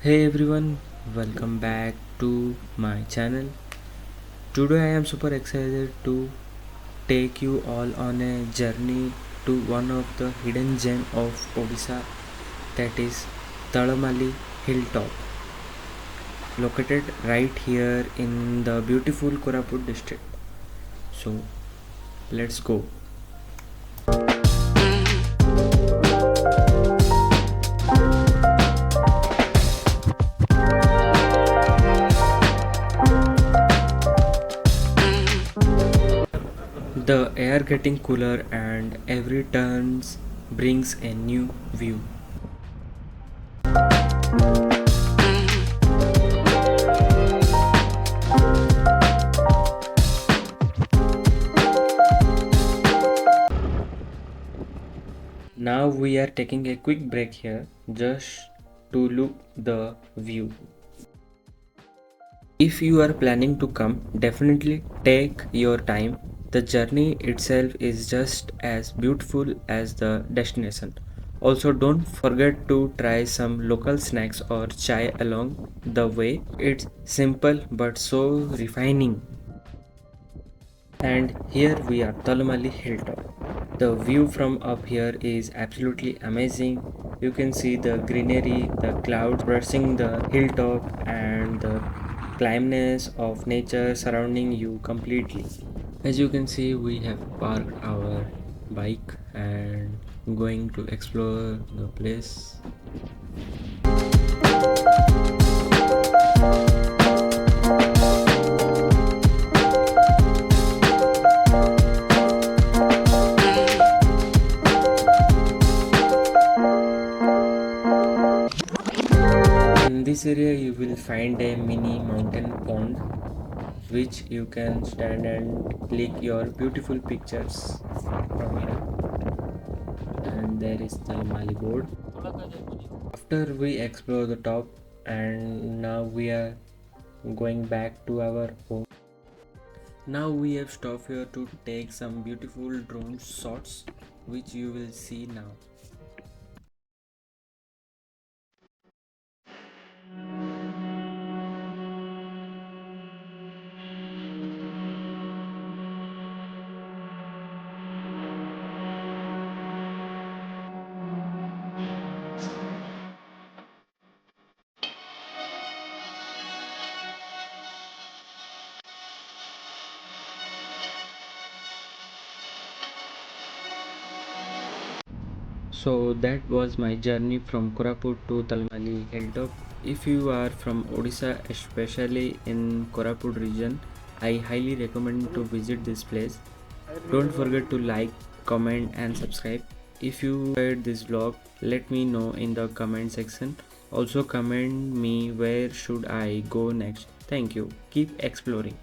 Hey everyone, welcome back to my channel. Today I am super excited to take you all on a journey to one of the hidden gem of Odisha, that is Talamali hilltop, located right here in the beautiful Koraput district. So let's go. The air getting cooler and every turns brings a new view. Now we are taking a quick break here just to look the view. If you are planning to come, definitely take your time. The journey itself is just as beautiful as the destination. Also, don't forget to try some local snacks or chai along the way. It's simple but so refining. And here we are, Talamali hilltop. The view from up here is absolutely amazing. You can see the greenery, the clouds brushing the hilltop, and the calmness of nature surrounding you completely. As you can see, we have parked our bike and going to explore the place. In this area you will find a mini mountain pond which you can stand and click your beautiful pictures from here. And there is the Mali board. After we explore the top, and now we are going back to our home. Now we have stopped here to take some beautiful drone shots which you will see now. So that was my journey from Koraput to Talamali hilltop. If you are from Odisha, especially in Koraput region, I highly recommend to visit this place. Don't forget to like, comment and subscribe. If you enjoyed this vlog, let me know in the comment section. Also comment me where should I go next. Thank you. Keep exploring.